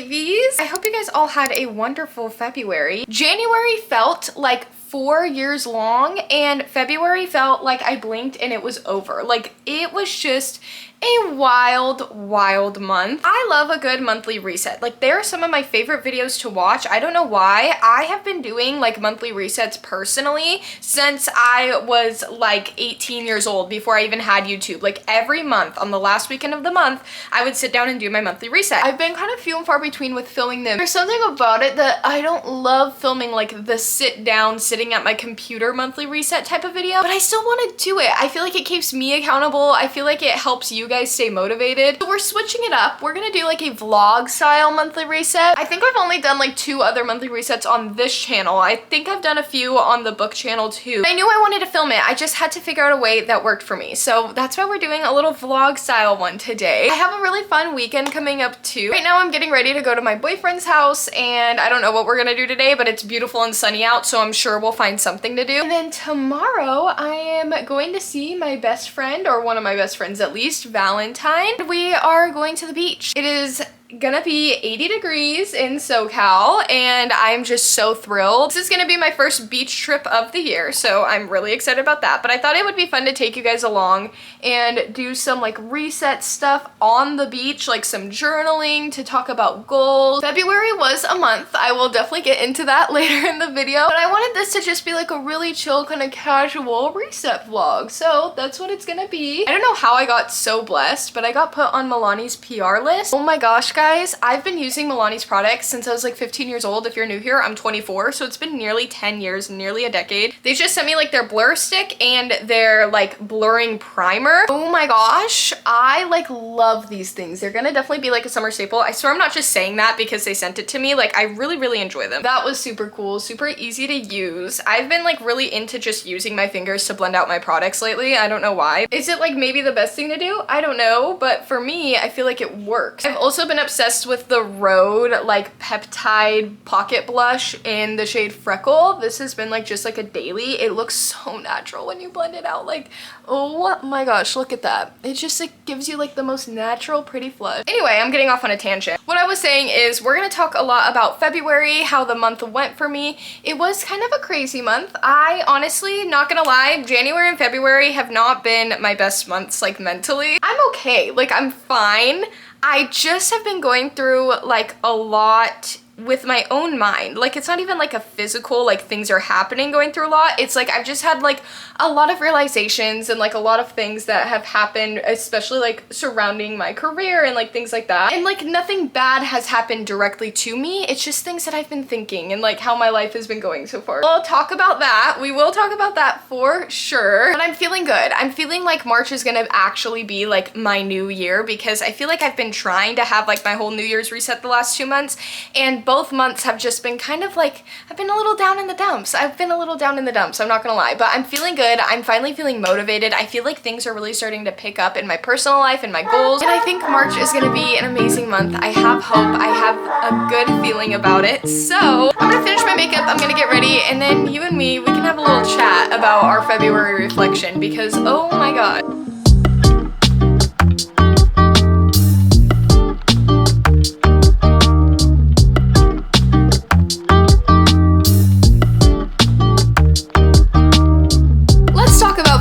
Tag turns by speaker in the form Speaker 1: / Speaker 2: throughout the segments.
Speaker 1: babies. I hope you guys all had a wonderful February. January felt like 4 years long, and February felt like I blinked and it was over. Like, it was just a wild month. I love a good monthly reset. Like, they are some of my favorite videos to watch. I don't know why. I have been doing like monthly resets personally since I was like 18 years old, before I even had YouTube. Like, every month on the last weekend of the month, I would sit down and do my monthly reset. I've been kind of few and far between with filming them. There's something about it that I don't love filming, like the sit down, sitting at my computer monthly reset type of video, but I still want to do it. I feel like it keeps me accountable. I feel like it helps you guys stay motivated. So we're switching it up. We're gonna do like a vlog style monthly reset. I think I've only done like 2 other monthly resets on this channel. I think I've done a few on the book channel too. I knew I wanted to film it. I just had to figure out a way that worked for me. So that's why we're doing a little vlog style one today. I have a really fun weekend coming up too. Right now I'm getting ready to go to my boyfriend's house, and I don't know what we're gonna do today, but it's beautiful and sunny out, so I'm sure we'll find something to do. And then tomorrow I am going to see my best friend, or one of my best friends at least, Valentine. We are going to the beach. It is gonna be 80 degrees in SoCal, and I'm just so thrilled. This is gonna be my first beach trip of the year, so I'm really excited about that. But I thought it would be fun to take you guys along and do some like reset stuff on the beach, like some journaling, to talk about goals. February was a month. I will definitely get into that later in the video, but I wanted this to just be like a really chill, kind of casual reset vlog, so that's what it's gonna be. I don't know how I got so blessed, but I got put on Milani's PR list. Oh my gosh, guys, I've been using Milani's products since I was like 15 years old. If you're new here, I'm 24, so it's been nearly 10 years, nearly a decade. They just sent me like their blur stick and their like blurring primer. Oh my gosh, I like love these things. They're gonna definitely be like a summer staple. I swear I'm not just saying that because they sent it to me. Like, I really enjoy them. That was super cool, super easy to use. I've been like really into just using my fingers to blend out my products lately. I don't know why. Is it like maybe the best thing to do? I don't know, but for me, I feel like it works. I've also been obsessed with the Rhode like peptide pocket blush in the shade Freckle. This has been like just like a daily. It looks so natural when you blend it out. Like, oh my gosh, look at that. It just like gives you like the most natural pretty flush. Anyway, I'm getting off on a tangent. What I was saying is we're gonna talk a lot about February, how the month went for me. It was kind of a crazy month. I honestly, not gonna lie, January and February have not been my best months like mentally. I'm okay, like I'm fine. I just have been going through like a lot with my own mind. Like, it's not even like a physical, like things are happening going through a lot. It's like I've just had like a lot of realizations and like a lot of things that have happened, especially like surrounding my career and like things like that. And like nothing bad has happened directly to me. It's just things that I've been thinking and like how my life has been going so far. We'll talk about that. We will talk about that for sure. But I'm feeling good. I'm feeling like March is gonna actually be like my new year, because I feel like I've been trying to have like my whole New Year's reset the last 2 months, and both months have just been kind of like, I've been a little down in the dumps. I'm not gonna lie, but I'm feeling good. I'm finally feeling motivated. I feel like things are really starting to pick up in my personal life and my goals, and I think March is gonna be an amazing month. I have hope. I have a good feeling about it. So I'm gonna finish my makeup, I'm gonna get ready, and then you and me, we can have a little chat about our February reflection, because oh my god.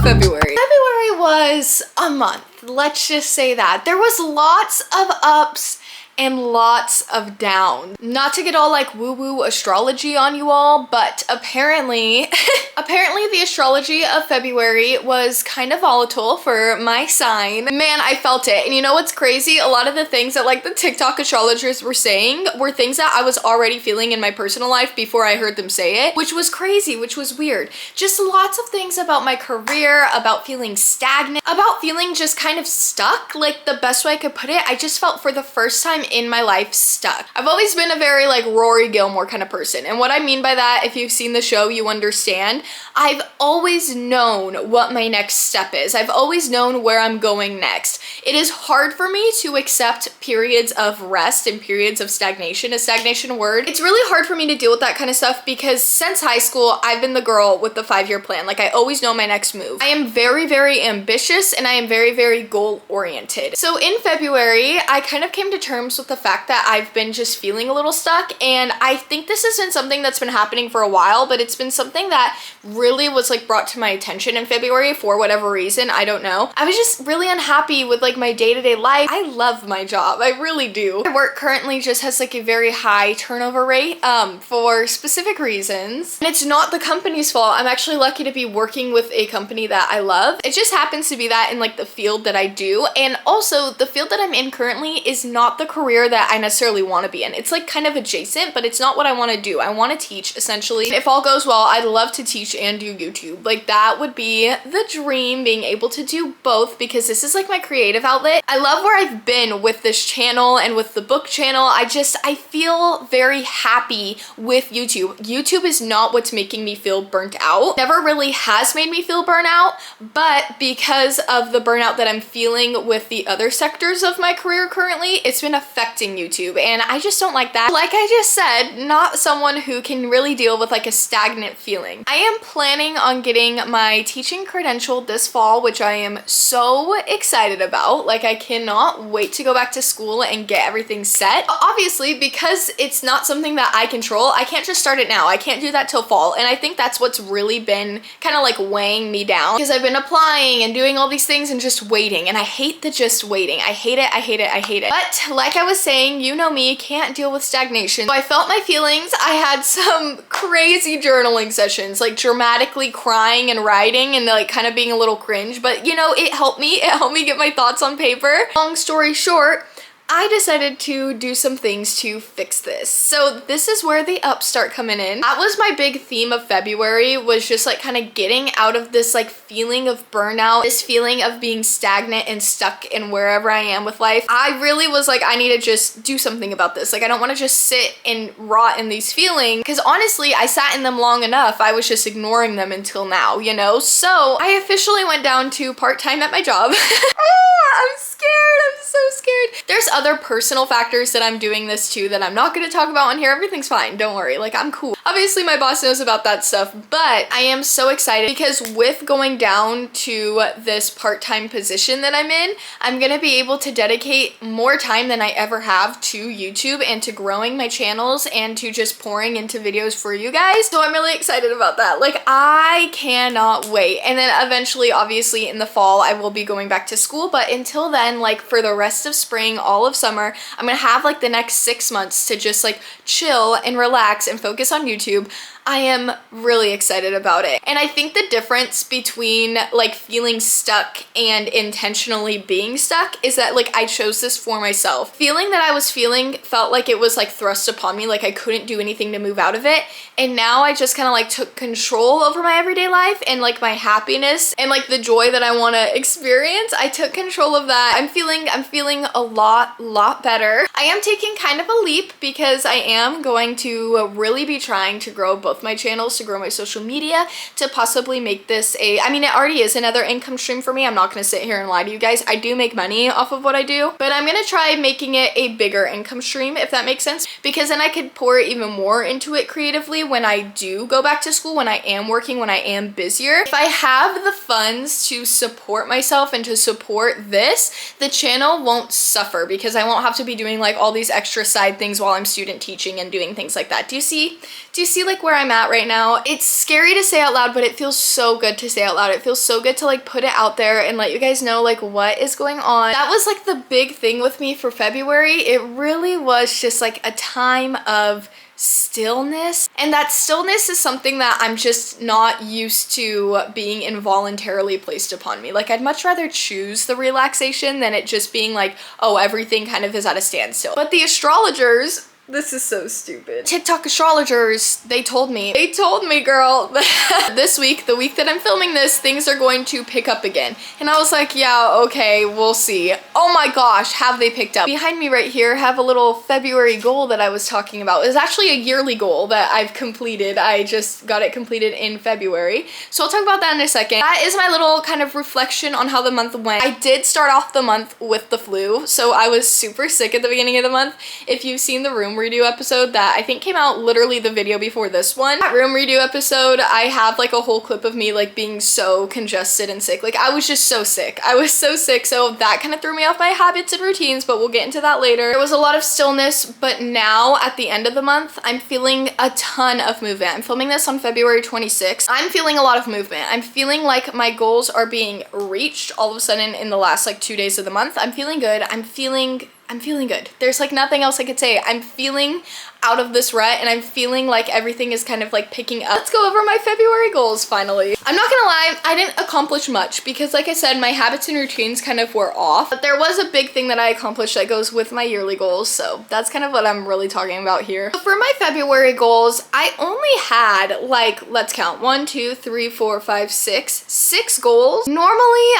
Speaker 1: February was a month. Let's just say that. There was lots of ups and lots of downs. Not to get all like woo-woo astrology on you all, but apparently the astrology of February was kind of volatile for my sign. Man, I felt it. And you know what's crazy? A lot of the things that like the TikTok astrologers were saying were things that I was already feeling in my personal life before I heard them say it, which was crazy, which was weird. Just lots of things about my career, about feeling stagnant, about feeling just kind of stuck. Like, the best way I could put it, I just felt for the first time in my life stuck. I've always been a very like Rory Gilmore kind of person, and what I mean by that, if you've seen the show, you understand. I've always known what my next step is. I've always known where I'm going next. It is hard for me to accept periods of rest and periods of stagnation. Is stagnation a word? It's really hard for me to deal with that kind of stuff, because since high school, I've been the girl with the 5-year plan. Like, I always know my next move. I am very ambitious, and I am very goal oriented. So in February, I kind of came to terms comes with the fact that I've been just feeling a little stuck, and I think this has been something that's been happening for a while, but it's been something that really was like brought to my attention in February for whatever reason. I don't know. I was just really unhappy with like my day-to-day life. I love my job. I really do. My work currently just has like a very high turnover rate for specific reasons. And it's not the company's fault. I'm actually lucky to be working with a company that I love. It just happens to be that in like the field that I do. And also the field that I'm in currently is not the career that I necessarily want to be in. It's like kind of adjacent, but it's not what I want to do. I want to teach essentially. And if all goes well, I'd love to teach and do YouTube. Like that would be the dream, being able to do both, because this is like my creative outlet. I love where I've been with this channel and with the book channel. I feel very happy with YouTube. YouTube is not what's making me feel burnt out. Never really has made me feel burnt out, but because of the burnout that I'm feeling with the other sectors of my career currently, it's been affecting YouTube, and I just don't like that. Like I just said, not someone who can really deal with like a stagnant feeling. I am planning on getting my teaching credential this fall, which I am so excited about. Like I cannot wait to go back to school and get everything set. Obviously, because it's not something that I control, I can't just start it now. I can't do that till fall, and I think that's what's really been kind of like weighing me down, because I've been applying and doing all these things and just waiting, and I hate the just waiting. I hate it, I hate it, I hate it. But like I was saying, you know me, can't deal with stagnation. So I felt my feelings. I had some crazy journaling sessions, like dramatically crying and writing and like kind of being a little cringe, but you know, it helped me. It helped me get my thoughts on paper. Long story short, I decided to do some things to fix this. So this is where the ups start coming in. That was my big theme of February, was just like kind of getting out of this like feeling of burnout, this feeling of being stagnant and stuck in wherever I am with life. I really was like, I need to just do something about this. Like I don't want to just sit and rot in these feelings, because honestly, I sat in them long enough. I was just ignoring them until now, you know? So I officially went down to part-time at my job. I'm scared. I'm so scared. There's other personal factors that I'm doing this to that I'm not going to talk about on here. Everything's fine. Don't worry. Like I'm cool. Obviously my boss knows about that stuff, but I am so excited because with going down to this part-time position that I'm in, I'm going to be able to dedicate more time than I ever have to YouTube and to growing my channels and to just pouring into videos for you guys. So I'm really excited about that. Like I cannot wait. And then eventually, obviously in the fall, I will be going back to school, but until then, like for the rest of spring, all of summer, I'm gonna have like the next 6 months to just like chill and relax and focus on YouTube. I am really excited about it. And I think the difference between like feeling stuck and intentionally being stuck is that like I chose this for myself. Feeling that I was feeling felt like it was like thrust upon me, like I couldn't do anything to move out of it. And now I just kind of like took control over my everyday life and like my happiness and like the joy that I want to experience. I took control of that. I'm feeling a lot better. I am taking kind of a leap because I am going to really be trying to grow both my channels, to grow my social media, to possibly make this I mean, it already is another income stream for me. I'm not going to sit here and lie to you guys. I do make money off of what I do, but I'm going to try making it a bigger income stream, if that makes sense, because then I could pour even more into it creatively when I do go back to school, when I am working, when I am busier. If I have the funds to support myself and to support this, the channel won't suffer because I won't have to be doing like all these extra side things while I'm student teaching and doing things like that. Do you see like where I'm at right now? It's scary to say out loud, but it feels so good to say out loud. It feels so good to like put it out there and let you guys know like what is going on. That was like the big thing with me for February. It really was just like a time of stillness, and that stillness is something that I'm just not used to being involuntarily placed upon me. Like I'd much rather choose the relaxation than it just being like, oh, everything kind of is at a standstill. But the astrologers, this is so stupid. TikTok astrologers, they told me, girl, this week, the week that I'm filming this, things are going to pick up again. And I was like, yeah, okay, we'll see. Oh my gosh, have they picked up? Behind me right here, have a little February goal that I was talking about. It's actually a yearly goal that I've completed. I just got it completed in February. So I'll talk about that in a second. That is my little kind of reflection on how the month went. I did start off the month with the flu, so I was super sick at the beginning of the month. If you've seen the room redo episode that I think came out literally the video before this one. That room redo episode, I have like a whole clip of me like being so congested and sick. Like I was just so sick. I was so sick, so that kind of threw me off my habits and routines, but we'll get into that later. There was a lot of stillness, but now at the end of the month, I'm feeling a ton of movement. I'm filming this on February 26th. I'm feeling a lot of movement. I'm feeling like my goals are being reached all of a sudden in the last like 2 days of the month. I'm feeling good. I'm feeling good. There's like nothing else I could say. I'm feeling out of this rut and I'm feeling like everything is kind of like picking up. Let's go over my February goals finally. I'm not gonna lie, I didn't accomplish much because like I said, my habits and routines kind of were off, but there was a big thing that I accomplished that goes with my yearly goals, so that's kind of what I'm really talking about here. So for my February goals, I only had like, let's count, 1, 2, 3, 4, 5, 6 goals. Normally,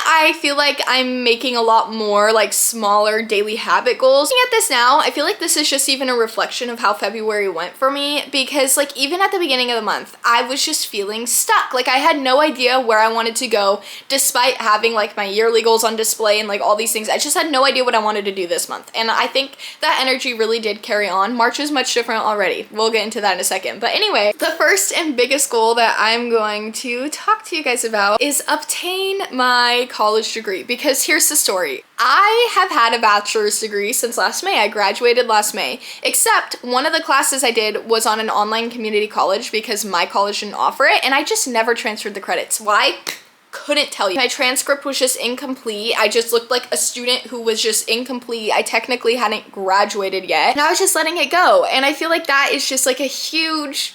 Speaker 1: I feel like I'm making a lot more like smaller daily habit goals. Looking at this now, I feel like this is just even a reflection of how February went for me, because like even at the beginning of the month, I was just feeling stuck. Like I had no idea where I wanted to go despite having like my yearly goals on display and like all these things. I just had no idea what I wanted to do this month. And I think that energy really did carry on. March is much different already. We'll get into that in a second. But anyway, the first and biggest goal that I'm going to talk to you guys about is obtain my college degree, because here's the story. I have had a bachelor's degree since last May. I graduated last May, except one of the classes I did was on an online community college because my college didn't offer it, and I just never transferred the credits. Why? Couldn't tell you. My transcript was just incomplete. I just looked like a student who was just incomplete. I technically hadn't graduated yet, and I was just letting it go. And I feel like that is just like a huge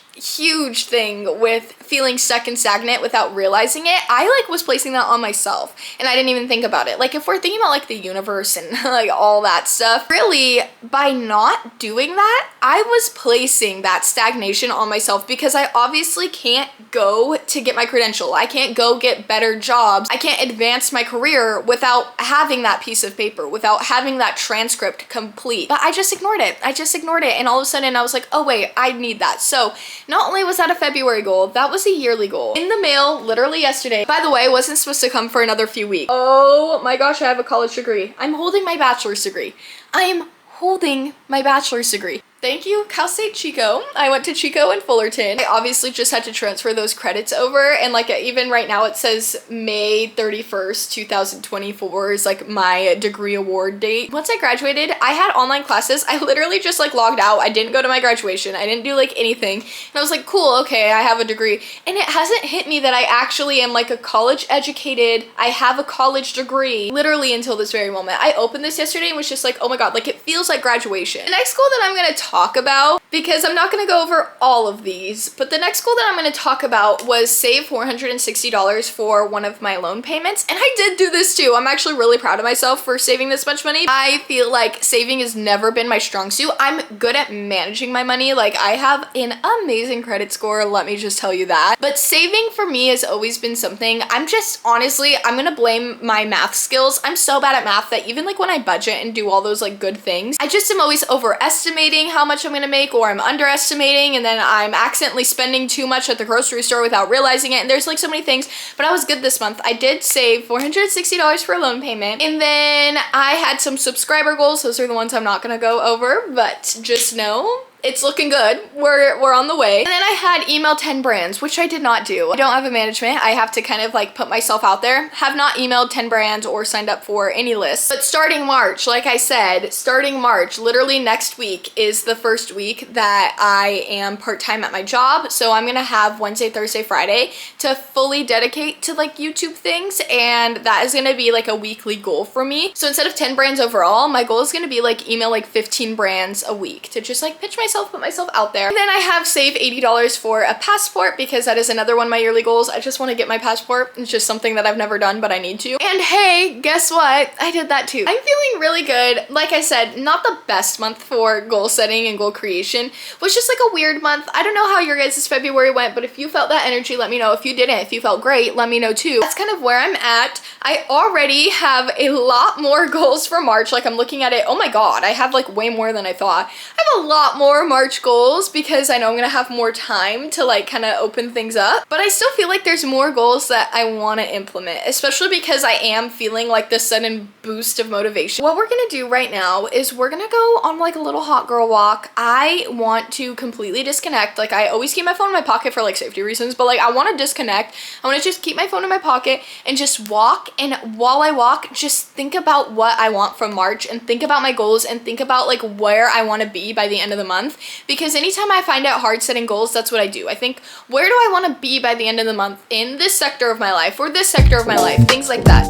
Speaker 1: thing with feeling stuck and stagnant without realizing it. I like was placing that on myself and I didn't even think about it. Like if we're thinking about like the universe and like all that stuff, really by not doing that, I was placing that stagnation on myself because I obviously can't go to get my credential. I can't go get better jobs. I can't advance my career without having that piece of paper, without having that transcript complete. But I just ignored it. And all of a sudden I was like, oh wait, I need that. So not only was that a February goal, that was a yearly goal. In the mail, literally yesterday. By the way, it wasn't supposed to come for another few weeks. Oh my gosh, I have a college degree. I'm holding my bachelor's degree. I am holding my bachelor's degree. Thank you, Cal State Chico. I went to Chico and Fullerton. I obviously just had to transfer those credits over, and like even right now it says May 31st, 2024 is like my degree award date. Once I graduated, I had online classes. I literally just like logged out. I didn't go to my graduation. I didn't do like anything. And I was like, cool, okay, I have a degree. And it hasn't hit me that I actually am like a college educated, I have a college degree, literally until this very moment. I opened this yesterday and was just like, oh my God, like it feels like graduation. The next goal that I'm gonna talk about, because I'm not going to go over all of these, but the next goal that I'm going to talk about was save $460 for one of my loan payments. And I did do this too. I'm actually really proud of myself for saving this much money. I feel like saving has never been my strong suit. I'm good at managing my money. Like I have an amazing credit score, let me just tell you that. But saving for me has always been something, I'm just honestly, I'm going to blame my math skills. I'm so bad at math that even like when I budget and do all those like good things, I just am always overestimating how much I'm gonna make, or I'm underestimating, and then I'm accidentally spending too much at the grocery store without realizing it. And there's like so many things, but I was good this month. I did save $460 for a loan payment, and then I had some subscriber goals. Those are the ones I'm not gonna go over, but just know it's looking good. We're on the way. And then I had email 10 brands, which I did not do. I don't have a management. I have to kind of like put myself out there. Have not emailed 10 brands or signed up for any lists. But starting March, like I said, starting March, literally next week is the first week that I am part-time at my job. So I'm gonna have Wednesday, Thursday, Friday to fully dedicate to like YouTube things. And that is gonna be like a weekly goal for me. So instead of 10 brands overall, my goal is gonna be like email like 15 brands a week to just like pitch myself, put myself out there. And then I have saved $80 for a passport, because that is another one of my yearly goals. I just want to get my passport. It's just something that I've never done, but I need to. And hey, guess what? I did that too. I'm feeling really good. Like I said, not the best month for goal setting and goal creation. It was just like a weird month. I don't know how your guys' February went, but if you felt that energy, let me know. If you didn't, if you felt great, let me know too. That's kind of where I'm at. I already have a lot more goals for March. Like I'm looking at it, oh my God, I have like way more than I thought. I have a lot more more March goals because I know I'm gonna have more time to like kind of open things up, but I still feel like there's more goals that I want to implement, especially because I am feeling like this sudden boost of motivation. What we're gonna do right now is we're gonna go on like a little hot girl walk. I want to completely disconnect. Like, I always keep my phone in my pocket for like safety reasons, but like I want to disconnect. I want to just keep my phone in my pocket and just walk, and while I walk, just think about what I want from March and think about my goals and think about like where I want to be by the end of the month, because anytime I find it hard setting goals, that's what I do. I think, where do I want to be by the end of the month in this sector of my life or this sector of my life, things like that.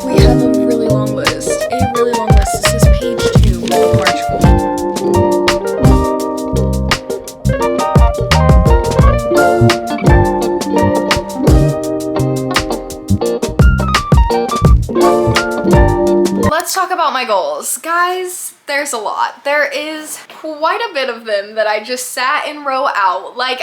Speaker 1: We have a really long list. This is page 2 of March goals. Let's talk about my goals. Guys, there's a lot. There is quite a bit of them that I just sat and wrote out. Like,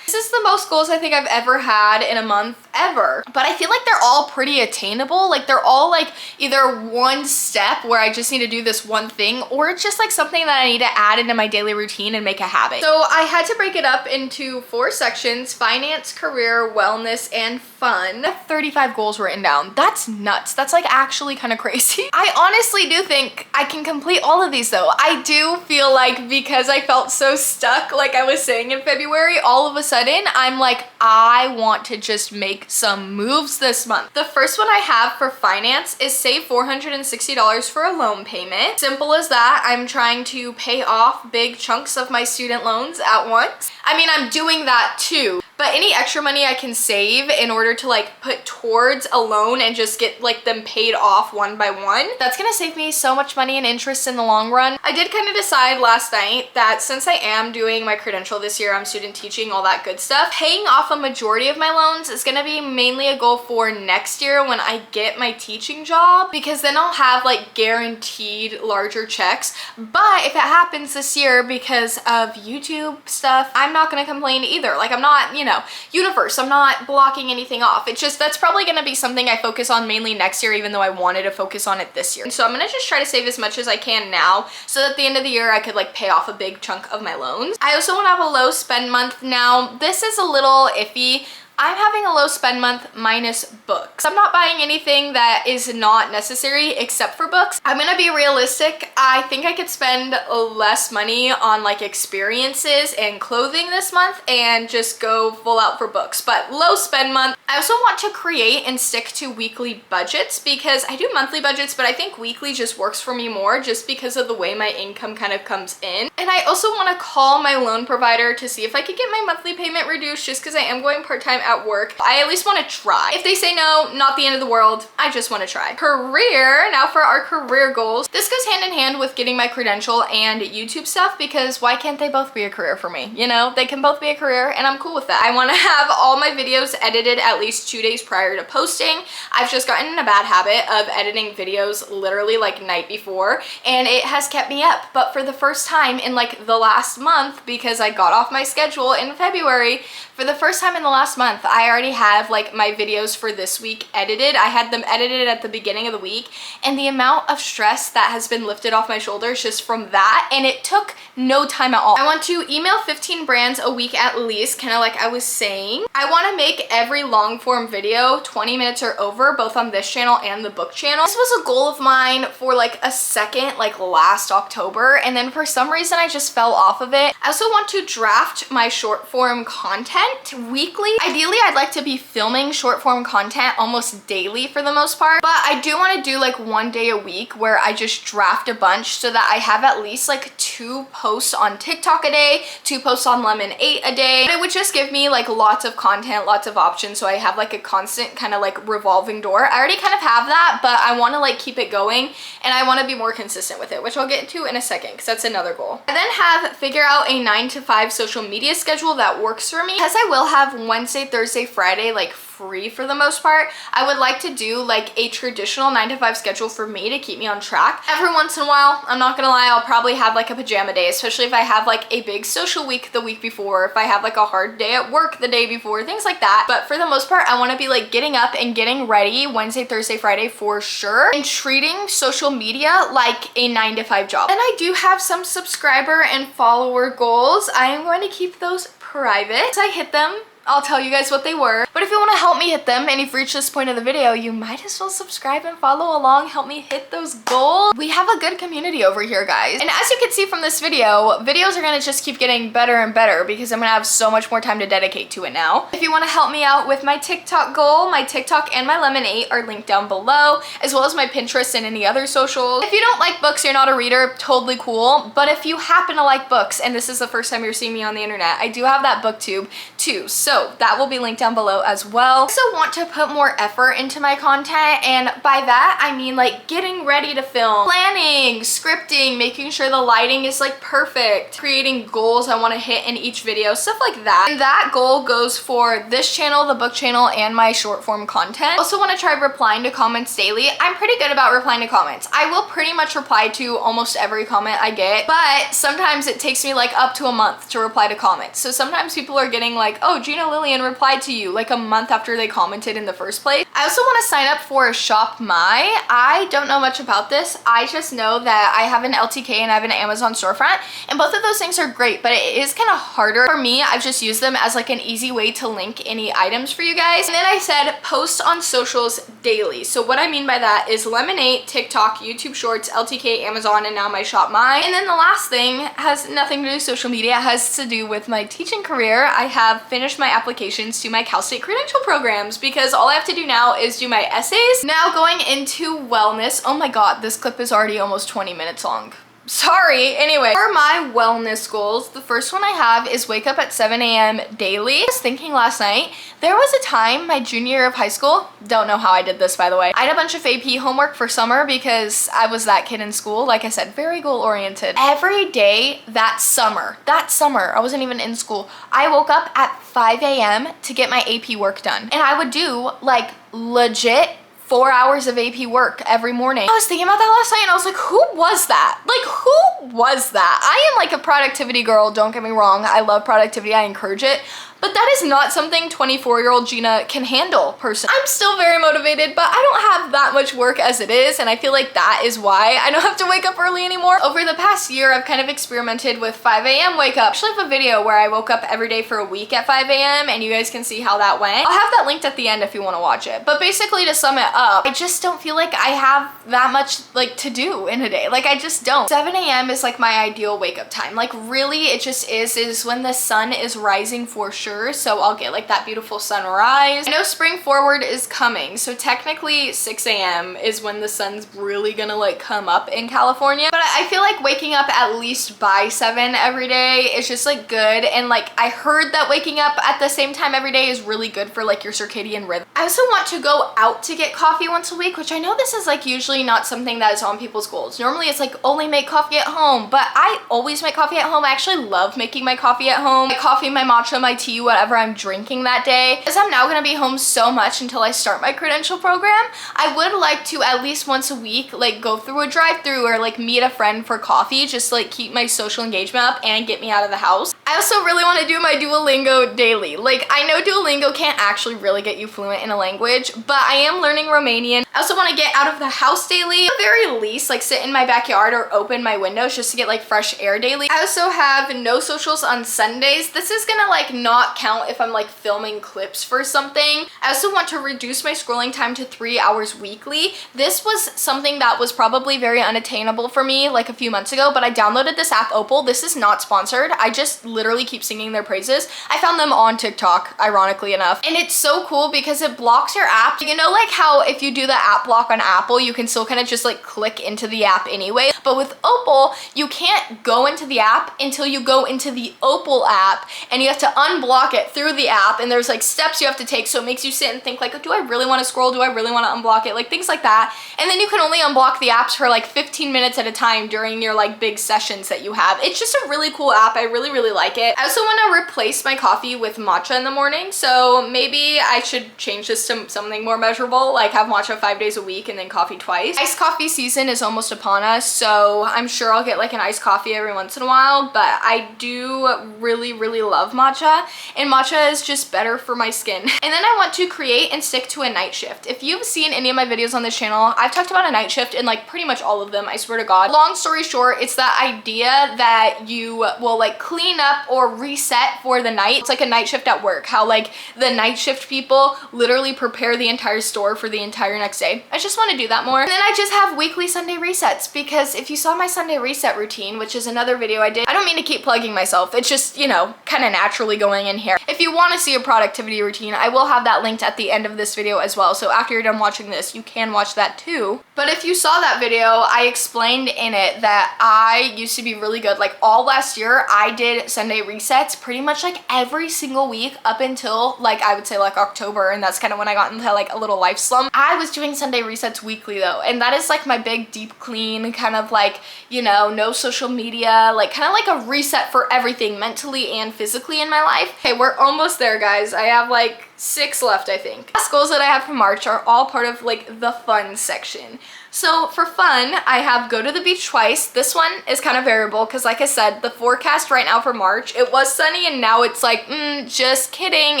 Speaker 1: this is the most goals I think I've ever had in a month ever. But I feel like they're all pretty attainable. Like, they're all like either one step where I just need to do this one thing, or it's just like something that I need to add into my daily routine and make a habit. So I had to break it up into 4 sections: finance, career, wellness, and fun. 35 goals written down. That's nuts. That's like actually kind of crazy. I honestly do think I can complete all of these though. I do feel like, because I felt so stuck, like I was saying in February, all of a sudden I'm like, I want to just make some moves this month. The first one I have for finance is save $460 for a loan payment. Simple as that. I'm trying to pay off big chunks of my student loans at once. I mean, I'm doing that too, but any extra money I can save in order to like put towards a loan and just get like them paid off one by one, that's gonna save me so much money and interest in the long run. I did kind of decide last night that since I am doing my credential this year, I'm student teaching, all that good stuff, paying off a majority of my loans is gonna be mainly a goal for next year when I get my teaching job, because then I'll have like guaranteed larger checks. But if it happens this year because of YouTube stuff, I'm not gonna complain either. Like, I'm not, you know, universe, I'm not blocking anything off. It's just, that's probably gonna be something I focus on mainly next year, even though I wanted to focus on it this year. And so I'm gonna just try to save as much as I can now, so that at the end of the year I could like pay off a big chunk of my loans. I also want to have a low spend month. Now, this is a little iffy. I'm having a low spend month minus books. I'm not buying anything that is not necessary except for books. I'm gonna be realistic. I think I could spend less money on like experiences and clothing this month and just go full out for books, but low spend month. I also want to create and stick to weekly budgets, because I do monthly budgets, but I think weekly just works for me more just because of the way my income kind of comes in. And I also want to call my loan provider to see if I could get my monthly payment reduced, just because I am going part-time at work. I at least want to try. If they say no, not the end of the world. I just want to try. Career. Now for our career goals. This goes hand in hand with getting my credential and YouTube stuff, because why can't they both be a career for me? You know, they can both be a career and I'm cool with that. I want to have all my videos edited at least 2 days prior to posting. I've just gotten in a bad habit of editing videos literally like night before, and it has kept me up. But for the first time in like the last month, because I got off my schedule in February, for the first time in the last month, I already have like my videos for this week edited. I had them edited at the beginning of the week, and the amount of stress that has been lifted off my shoulders just from that, and it took no time at all. I want to email 15 brands a week at least, kind of like I was saying. I want to make every long form video 20 minutes or over, both on this channel and the book channel. This was a goal of mine for like a second, like last October, and then for some reason I just fell off of it. I also want to draft my short form content weekly. Ideally, I'd like to be filming short form content almost daily for the most part, but I do want to do like 1 day a week where I just draft a bunch, so that I have at least like 2 posts on TikTok a day, 2 posts on Lemon 8 a day. But it would just give me like lots of content, lots of options, so I have like a constant kind of like revolving door. I already kind of have that, but I want to like keep it going, and I want to be more consistent with it, which I'll get into in a second, because that's another goal. I then have figure out a 9 to 5 social media schedule that works for me, because I will have Wednesday, Thursday, Friday like free for the most part. I would like to do like a traditional 9 to 5 schedule for me to keep me on track. Every once in a while, I'm not gonna lie, I'll probably have like a pajama day, especially if I have like a big social week the week before, if I have like a hard day at work the day before, things like that. But for the most part, I want to be like getting up and getting ready Wednesday, Thursday, Friday for sure, and treating social media like a 9 to 5 job. And I do have some subscriber and follower goals. I am going to keep those private. So I hit them, I'll tell you guys what they were. But if you want to help me hit them and you've reached this point of the video, you might as well subscribe and follow along, help me hit those goals. We have a good community over here, guys. And as you can see from this video, videos are gonna just keep getting better and better because I'm gonna have so much more time to dedicate to it now. If you want to help me out with my TikTok goal, my TikTok and my Lemon8 are linked down below, as well as my Pinterest and any other socials. If you don't like books, you're not a reader, totally cool. But if you happen to like books and this is the first time you're seeing me on the internet, I do have that booktube too. So that will be linked down below as well. I also want to put more effort into my content, and by that I mean like getting ready to film, planning, scripting, making sure the lighting is like perfect, creating goals I want to hit in each video, stuff like that. And that goal goes for this channel, the book channel, and my short form content. I also want to try replying to comments daily. I'm pretty good about replying to comments. I will pretty much reply to almost every comment I get, but sometimes it takes me like up to a month to reply to comments. So sometimes people are getting like, oh, Gina Lillian replied to you like a month after they commented in the first place. I also want to sign up for Shop My. I don't know much about this. I just know that I have an LTK and I have an Amazon storefront, and both of those things are great, but it is kind of harder for me. I've just used them as like an easy way to link any items for you guys. And then I said post on socials daily. So what I mean by that is Lemon8, TikTok, YouTube Shorts, LTK, Amazon, and now my Shop My. And then the last thing has nothing to do with social media. It has to do with my teaching career. I have finished my applications to my Cal State credential programs because all I have to do now is do my essays. Now going into wellness. Oh my god, this clip is already almost 20 minutes long. Sorry. Anyway, for my wellness goals, the first one I have is wake up at 7 a.m. daily. I was thinking last night, there was a time my junior year of high school, don't know how I did this by the way, I had a bunch of AP homework for summer because I was that kid in school. Like I said, very goal oriented. Every day that summer, I wasn't even in school, I woke up at 5 a.m. to get my AP work done. And I would do like legit 4 hours of AP work every morning. I was thinking about that last night and I was like, who was that? Like, who was that? I am like a productivity girl, don't get me wrong. I love productivity, I encourage it. But that is not something 24-year-old Gina can handle personally. I'm still very motivated, but I don't have that much work as it is, and I feel like that is why I don't have to wake up early anymore. Over the past year, I've kind of experimented with 5 a.m. wake up. I actually have a video where I woke up every day for a week at 5 a.m. and you guys can see how that went. I'll have that linked at the end if you want to watch it. But basically, to sum it up, I just don't feel like I have that much like to do in a day. Like, I just don't. 7 a.m. is like my ideal wake up time. Like, really, it just is when the sun is rising for sure. So I'll get like that beautiful sunrise. I know spring forward is coming, so technically 6 a.m. is when the sun's really gonna like come up in California. But I feel like waking up at least by 7 every day is just like good. And like I heard that waking up at the same time every day is really good for like your circadian rhythm. I also want to go out to get coffee once a week, which I know this is like usually not something that is on people's goals. Normally it's like only make coffee at home, but I always make coffee at home. I actually love making my coffee at home. My coffee, my matcha, my tea, whatever I'm drinking that day. As I'm now gonna be home so much until I start my credential program, I would like to at least once a week like go through a drive-through or like meet a friend for coffee, just like keep my social engagement up and get me out of the house. I also really want to do my Duolingo daily. Like, I know Duolingo can't actually really get you fluent in a language, but I am learning Romanian. I also want to get out of the house daily, at the very least, like sit in my backyard or open my windows just to get like fresh air daily. I also have no socials on Sundays. This is gonna like not count if I'm like filming clips for something. I also want to reduce my scrolling time to 3 hours weekly. This was something that was probably very unattainable for me like a few months ago, but I downloaded this app, Opal. This is not sponsored. I just literally keep singing their praises. I found them on TikTok, ironically enough. And it's so cool because it blocks your app. You know, like how if you do the app block on Apple, you can still kind of just like click into the app anyway. But with Opal, you can't go into the app until you go into the Opal app, and you have to unblock unblock it through the app, and there's like steps you have to take, so it makes you sit and think like, do I really want to scroll? Do I really want to unblock it? Like things like that. And then you can only unblock the apps for like 15 minutes at a time during your like big sessions that you have. It's just a really cool app. I really, really like it. I also want to replace my coffee with matcha in the morning, so maybe I should change this to something more measurable, like have matcha 5 days a week and then coffee twice. Iced coffee season is almost upon us, so I'm sure I'll get like an iced coffee every once in a while, but I do really, really love matcha, and matcha is just better for my skin. And then I want to create and stick to a night shift. If you've seen any of my videos on this channel, I've talked about a night shift in like pretty much all of them, I swear to God. Long story short, it's that idea that you will like clean up or reset for the night. It's like a night shift at work, how like the night shift people literally prepare the entire store for the entire next day. I just want to do that more. And then I just have weekly Sunday resets, because if you saw my Sunday reset routine, which is another video I did, I don't mean to keep plugging myself, it's just, you know, kind of naturally going in here. If you want to see a productivity routine, I will have that linked at the end of this video as well, so after you're done watching this, you can watch that too. But if you saw that video, I explained in it that I used to be really good. Like all last year, I did Sunday resets pretty much like every single week up until like, I would say like October, and that's kind of when I got into like a little life slump. I was doing Sunday resets weekly though, and that is like my big deep clean, kind of like, you know, no social media, like kind of like a reset for everything mentally and physically in my life. Okay, we're almost there, guys. I have like 6 left, I think. Last goals that I have for March are all part of like the fun section. So for fun, I have go to the beach twice. This one is kind of variable because like I said, the forecast right now for March, it was sunny and now it's like, just kidding,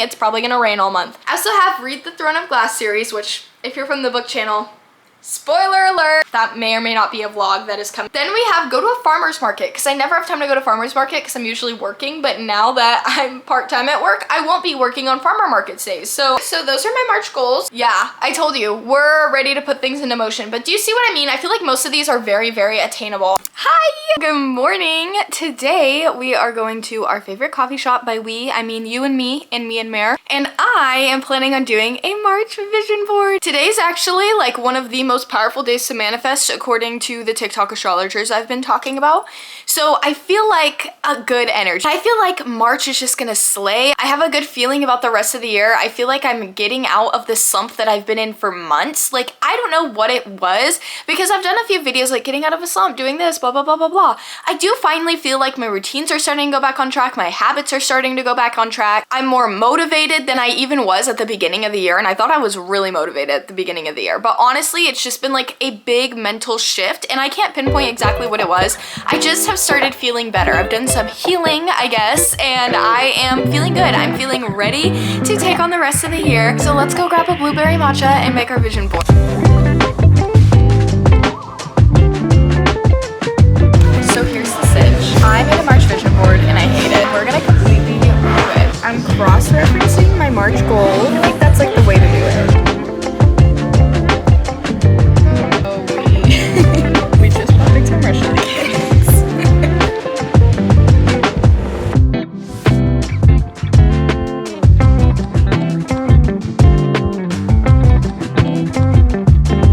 Speaker 1: it's probably gonna rain all month. I also have Read the Throne of Glass series, which if you're from the book channel, spoiler alert, that may or may not be a vlog that is coming. Then we have go to a farmer's market, because I never have time to go to farmer's market because I'm usually working, but now that I'm part-time at work, I won't be working on farmer market days. So those are my March goals. Yeah, I told you, we're ready to put things into motion, but do you see what I mean? I feel like most of these are very, very attainable. Hi! Good morning! Today we are going to our favorite coffee shop. By we, I mean you and me and Mare, and I am planning on doing a March vision board. Today's actually like one of the most powerful days to manifest according to the TikTok astrologers I've been talking about. So I feel like a good energy. I feel like March is just gonna slay. I have a good feeling about the rest of the year. I feel like I'm getting out of the slump that I've been in for months. Like, I don't know what it was, because I've done a few videos like getting out of a slump, doing this, blah, blah, blah, blah, blah. I do finally feel like my routines are starting to go back on track. My habits are starting to go back on track. I'm more motivated than I even was at the beginning of the year, and I thought I was really motivated at the beginning of the year. But honestly, it's just been like a big mental shift, and I can't pinpoint exactly what it was. I just have started feeling better. I've done some healing, I guess, and I am feeling good. I'm feeling ready to take on the rest of the year. So let's go grab a blueberry matcha and make our vision board. So here's the sitch. I made a March vision board and I hate it. We're gonna completely do it. I'm cross-referencing my March goal. I think that's like the way to do it. We just bought big time Russian cakes.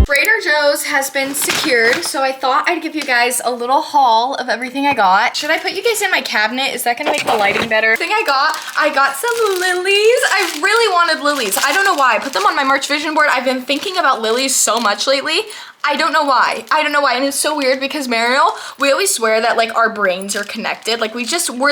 Speaker 1: Trader Joe's has been secured, so I thought I'd give you guys a little haul of everything I got. Should I put you guys in my cabinet? Is that gonna make the lighting better? I got some lilies. I really wanted lilies. I don't know why. I put them on my March vision board. I've been thinking about lilies so much lately. I don't know why. And it's so weird because Mariel, we always swear that like our brains are connected. Like we're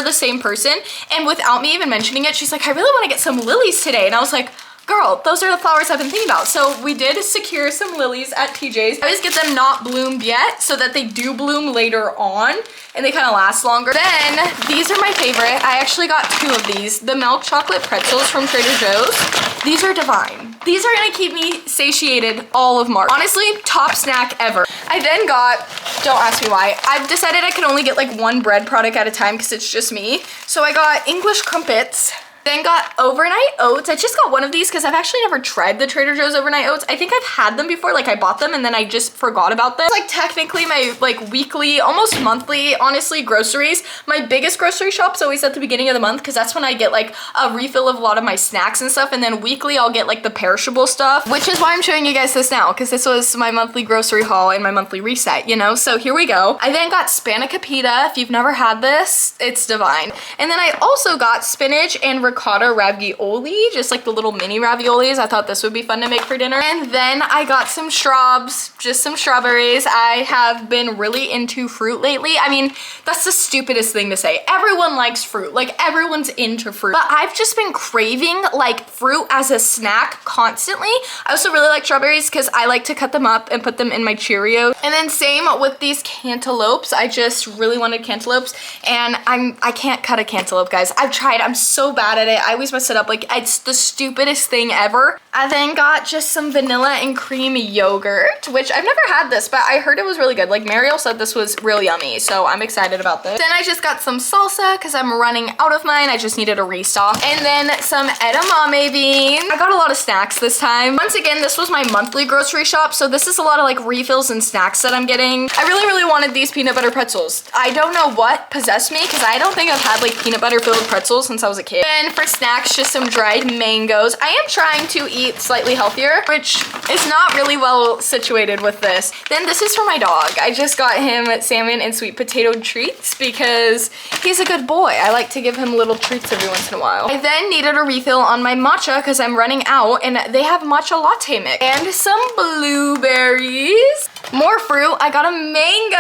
Speaker 1: the same person. And without me even mentioning it, she's like, I really want to get some lilies today. And I was like, girl, those are the flowers I've been thinking about. So we did secure some lilies at TJ's. I always get them not bloomed yet so that they do bloom later on and they kind of last longer. Then these are my favorite. I actually got 2 of these. The milk chocolate pretzels from Trader Joe's. These are divine. These are gonna keep me satiated all of March. Honestly, top snack ever. I then got, don't ask me why, I've decided I can only get like 1 bread product at a time because it's just me. So I got English crumpets. Then got overnight oats. I just got one of these because I've actually never tried the Trader Joe's overnight oats. I think I've had them before, like I bought them and then I just forgot about them. It's like technically my like weekly, almost monthly, honestly, groceries. My biggest grocery shop's always at the beginning of the month because that's when I get like a refill of a lot of my snacks and stuff. And then weekly I'll get like the perishable stuff, which is why I'm showing you guys this now because this was my monthly grocery haul and my monthly reset, you know? So here we go. I then got spanakopita. If you've never had this, it's divine. And then I also got spinach and ricotta ravioli, just like the little mini raviolis. I thought this would be fun to make for dinner. And then I got some shrubs, just some strawberries. I have been really into fruit lately. I mean, that's the stupidest thing to say. Everyone likes fruit, like everyone's into fruit. But I've just been craving like fruit as a snack constantly. I also really like strawberries because I like to cut them up and put them in my Cheerios. And then same with these cantaloupes. I just really wanted cantaloupes and I can't cut a cantaloupe, guys. I've tried, I'm so bad at it. I always mess it up. Like, it's the stupidest thing ever. I then got just some vanilla and cream yogurt, which I've never had this, but I heard it was really good. Like Mariel said this was real yummy, so I'm excited about this. Then I just got some salsa because I'm running out of mine. I just needed a restock. And then some edamame beans. I got a lot of snacks this time. Once again, this was my monthly grocery shop, so this is a lot of like refills and snacks that I'm getting. I really wanted these peanut butter pretzels. I don't know what possessed me because I don't think I've had like peanut butter filled pretzels since I was a kid. And for snacks, just some dried mangoes. I am trying to eat slightly healthier, which is not really well situated with this. Then this is for my dog. I just got him salmon and sweet potato treats because he's a good boy. I like to give him little treats every once in a while. I then needed a refill on my matcha because I'm running out, and they have matcha latte mix. And some blueberries. More fruit. I got a mango.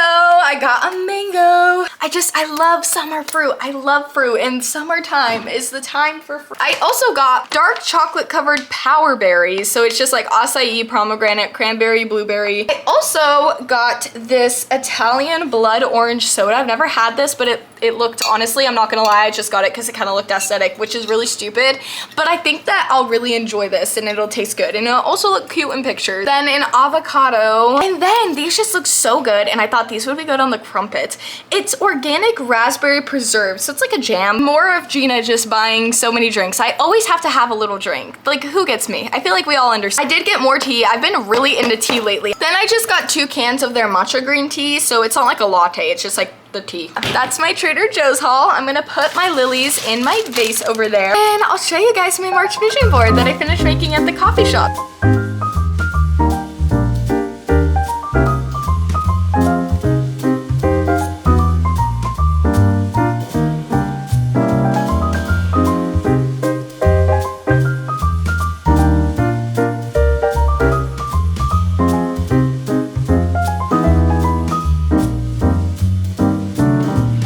Speaker 1: I love summer fruit. I love fruit, and summertime is the time for fruit. I also got dark chocolate covered power berries. So it's just like acai, pomegranate, cranberry, blueberry. I also got this Italian blood orange soda. I've never had this, but it looked, honestly, I'm not gonna lie, I just got it because it kind of looked aesthetic, which is really stupid. But I think that I'll really enjoy this and it'll taste good. And it'll also look cute in pictures. Then an avocado. And then these just look so good, and I thought these would be good on the crumpet. It's organic raspberry preserve, so it's like a jam. More of Gina just buying so many drinks. I always have to have a little drink. Like, who gets me? I feel like we all understand. I did get more tea. I've been really into tea lately. Then I just got 2 cans of their matcha green tea, so it's not like a latte, it's just like the tea. That's my Trader Joe's haul. I'm gonna put my lilies in my vase over there, and I'll show you guys my March vision board that I finished making at the coffee shop.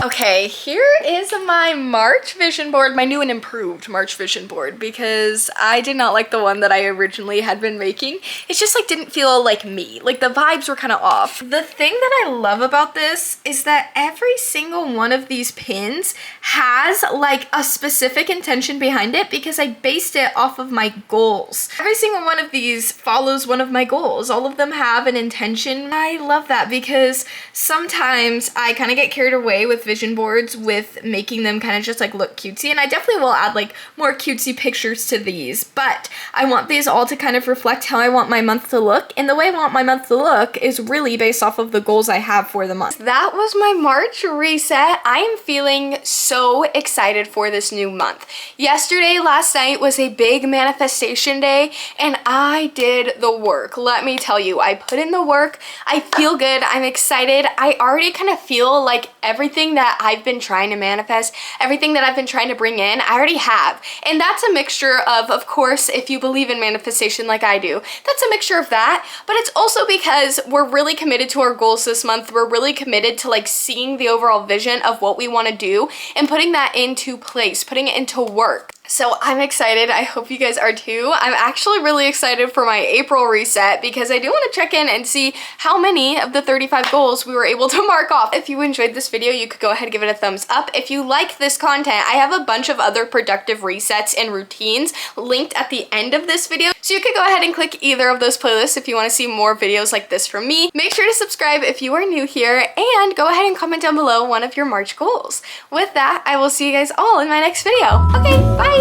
Speaker 1: Okay, here is my March vision board, my new and improved March vision board, because I did not like the one that I originally had been making. It just like didn't feel like me. Like the vibes were kind of off. The thing that I love about this is that every single one of these pins has like a specific intention behind it because I based it off of my goals. Every single one of these follows one of my goals. All of them have an intention. I love that because sometimes I kind of get carried away with vision boards with making them kind of just like look cutesy, and I definitely will add like more cutesy pictures to these, but I want these all to kind of reflect how I want my month to look, and the way I want my month to look is really based off of the goals I have for the month. That was my March reset. I am feeling so excited for this new month. Last night was a big manifestation day, and I did the work. Let me tell you, I put in the work. I feel good. I'm excited. I already kind of feel like everything that I've been trying to manifest, everything that I've been trying to bring in, I already have. And that's a mixture of course, if you believe in manifestation like I do, that's a mixture of that, but it's also because we're really committed to our goals this month. We're really committed to like seeing the overall vision of what we want to do and putting that into place, putting it into work. So I'm excited. I hope you guys are too. I'm actually really excited for my April reset because I do want to check in and see how many of the 35 goals we were able to mark off. If you enjoyed this video, you could go ahead and give it a thumbs up. If you like this content, I have a bunch of other productive resets and routines linked at the end of this video. So you could go ahead and click either of those playlists if you want to see more videos like this from me. Make sure to subscribe if you are new here, and go ahead and comment down below one of your March goals. With that, I will see you guys all in my next video. Okay, bye!